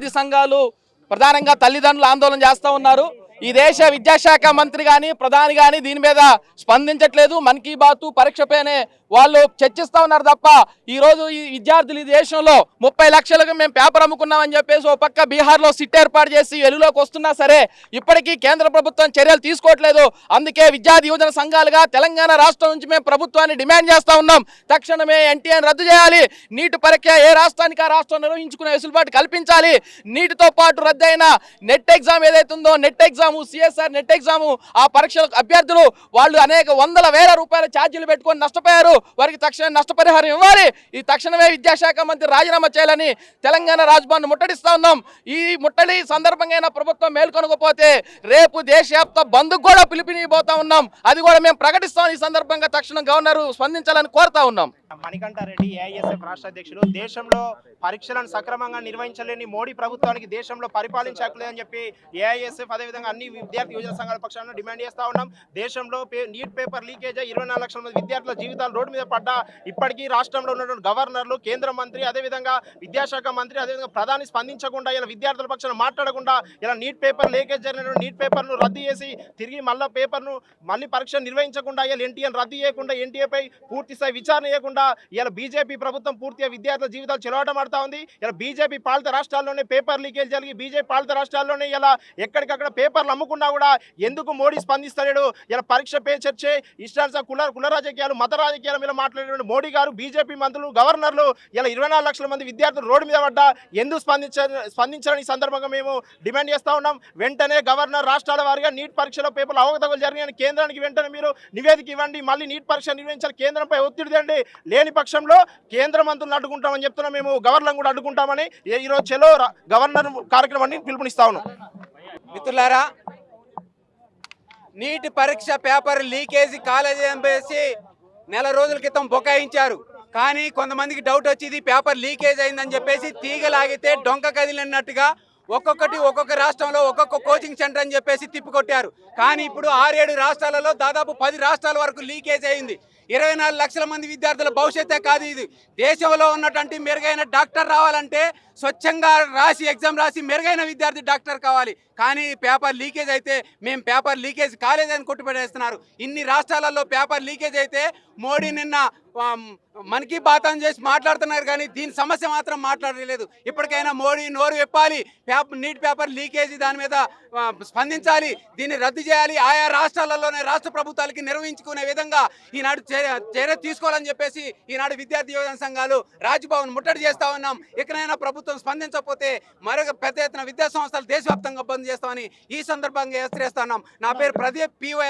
విద్యార్థి సంఘాలు ప్రధానంగా తల్లిదండ్రులు ఆందోళన చేస్తూ ఉన్నారు. ఈ దేశ విద్యాశాఖ మంత్రి కానీ ప్రధాని కానీ దీని మీద స్పందించట్లేదు. మన్ కీ బాత్ పరీక్షపైనే వాళ్ళు చర్చిస్తూ ఉన్నారు తప్ప ఈరోజు ఈ విద్యార్థులు ఈ దేశంలో 30 లక్షలకు మేము పేపర్ అమ్ముకున్నామని చెప్పేసి ఓ పక్క బీహార్లో సిట్ ఏర్పాటు చేసి వెలుగులోకి వస్తున్నా సరే ఇప్పటికీ కేంద్ర ప్రభుత్వం చర్యలు తీసుకోవట్లేదు. అందుకే విద్యార్థి యువజన సంఘాలుగా తెలంగాణ రాష్ట్రం నుంచి మేము ప్రభుత్వాన్ని డిమాండ్ చేస్తూ ఉన్నాం. తక్షణమే ఎన్టీఏని రద్దు చేయాలి. నీట్ పరీక్ష ఏ రాష్ట్రానికి ఆ రాష్ట్రం నిర్వహించుకునే వెసులుబాటు కల్పించాలి. నీటితో పాటు రద్దయిన నెట్ ఎగ్జామ్ ఏదైతే ఉందో net exam CSR net exam ఆ పరీక్షల అభ్యర్థులు వాళ్ళు అనేక వందల వేల రూపాయల ఛార్జీలు పెట్టుకొని నష్టపోయారు. వారికి తక్షణమే నష్టపరిహారం ఇవ్వాలి. ఈ తక్షణమే విద్యాశాఖ మంత్రి రాజీనామా చేయాలని తెలంగాణ రాజ్భవన్ ముట్టడిస్తా ఉన్నాం. ఈ ముట్టడి సందర్భంగా ప్రభుత్వం మేల్కొనకపోతే రేపు దేశవ్యాప్త బంద్కు కూడా పిలుపునిపోతా ఉన్నాం. అది కూడా మేము ప్రకటిస్తాం. ఈ సందర్భంగా తక్షణం గవర్నర్ స్పందించాలని కోరుతా ఉన్నాం. మణికంఠారెడ్డి ఏఐఎస్ఎఫ్ రాష్ట్ర అధ్యక్షులు, దేశంలో పరీక్షలను సక్రమంగా నిర్వహించలేని మోడీ ప్రభుత్వానికి దేశంలో పరిపాలించలేదని చెప్పి ఏఐఎస్ఎఫ్ అదేవిధంగా అన్ని విద్యార్థి యువజన సంఘాల పక్షాలను డిమాండ్ చేస్తా ఉన్నాం. దేశంలో నీట్ పేపర్ లీకేజ్ 24 లక్షల మంది విద్యార్థుల జీవితాలు రోడ్డు మీద పడ్డా ఇప్పటికీ రాష్ట్రంలో ఉన్నటువంటి గవర్నర్లు, కేంద్ర మంత్రి, అదేవిధంగా విద్యాశాఖ మంత్రి, అదేవిధంగా ప్రధాని స్పందించకుండా ఇలా విద్యార్థుల పక్షాన మాట్లాడకుండా ఇలా నీట్ పేపర్ లీకేజ్ జరిగిన నీట్ పేపర్ను రద్దు చేసి తిరిగి మళ్ళీ పరీక్ష నిర్వహించకుండా ఇలా ఎన్టీఏని రద్దు చేయకుండా ఎన్టీఏపై పూర్తి స్థాయి విచారణ చేయకుండా ఇలా బీజేపీ ప్రభుత్వం పూర్తిగా విద్యార్థుల జీవితాలు చెలవాటం ఆడుతా ఉంది. ఇలా బీజేపీ పాలిత రాష్ట్రాల్లోనే పేపర్ లీకేజ్ జరిగి బీజేపీ పాలిత రాష్ట్రాల్లోనే ఇలా ఎక్కడికక్కడ పేపర్లు అమ్ముకున్నా కూడా ఎందుకు మోడీ స్పందిస్తలేడు? ఇలా పరీక్ష పే చర్చే ఇష్టానుసార కుల రాజకీయాలు, మత రాజకీయాల మీద మాట్లాడేటువంటి మోడీ గారు, బీజేపీ మంత్రులు, గవర్నర్లు ఇలా 24 లక్షల మంది విద్యార్థులు రోడ్డు మీద పడ్డా ఎందుకు స్పందించాలని ఈ సందర్భంగా మేము డిమాండ్ చేస్తా ఉన్నాం. వెంటనే గవర్నర్ రాష్ట్రాల వారిగా నీట్ పరీక్షలో పేపర్లు అవకతవకలు జరిగాయని కేంద్రానికి వెంటనే మీరు నివేదిక ఇవ్వండి. మళ్ళీ నీట్ పరీక్ష నిర్వహించాలి. కేంద్రంపై ఒత్తిడి తెండి. లేని పక్షంలో కేంద్ర మంత్రులను అడ్డుకుంటామని చెప్తున్నాం. మేము గవర్నర్లను కూడా అడ్డుకుంటామని ఈరోజు చెలో గవర్నర్ కార్యక్రమాన్ని పిలుపునిస్తా ఉన్నాం. మిత్రులారా, నీట్ పరీక్ష పేపర్ లీకేజీ కాలేజీ ఎంబేసి నెల రోజుల క్రితం బొకాయించారు. కానీ కొంతమందికి డౌట్ వచ్చి ఇది పేపర్ లీకేజ్ అయిందని చెప్పేసి తీగలాగితే డొంక కదిలినట్టుగా ఒక్కొక్క రాష్ట్రంలో ఒక్కొక్క కోచింగ్ సెంటర్ అని చెప్పేసి తిప్పికొట్టారు. కానీ ఇప్పుడు 6-7 రాష్ట్రాలలో దాదాపు 10 రాష్ట్రాల వరకు లీకేజ్ అయింది. 24 లక్షల మంది విద్యార్థుల భవిష్యత్తే కాదు ఇది. దేశంలో ఉన్నటువంటి మెరుగైన డాక్టర్ రావాలంటే స్వచ్ఛంగా రాసి ఎగ్జామ్ రాసి మెరుగైన విద్యార్థి డాక్టర్ కావాలి. కానీ పేపర్ లీకేజ్ అయితే మేము పేపర్ లీకేజ్ కాలేదని కొట్టుపెట్టేస్తున్నారు. ఇన్ని రాష్ట్రాలలో పేపర్ లీకేజ్ అయితే మోడీ నిన్న మన్ కీ బాత్ అని చేసి మాట్లాడుతున్నారు కానీ దీని సమస్య మాత్రం మాట్లాడలేదు. ఇప్పటికైనా మోడీ నోరు విప్పాలి. నీట్ పేపర్ లీకేజీ దాని మీద స్పందించాలి. దీన్ని రద్దు చేయాలి. ఆయా రాష్ట్రాలలోనే రాష్ట్ర ప్రభుత్వాలకి నిర్వహించుకునే విధంగా ఈనాడు చర్య తీసుకోవాలని చెప్పేసి ఈనాడు విద్యార్థి యువజన సంఘాలు రాజ్భవన్ ముట్టడి చేస్తా ఉన్నాం. ఇకనైనా ప్రభుత్వం స్పందించకపోతే మరొక పెద్ద ఎత్తున విద్యా సంస్థలు దేశవ్యాప్తంగా బంద్ చేస్తామని ఈ సందర్భంగా హెచ్చరిస్తున్నాం. నా పేరు ప్రదీప్, POL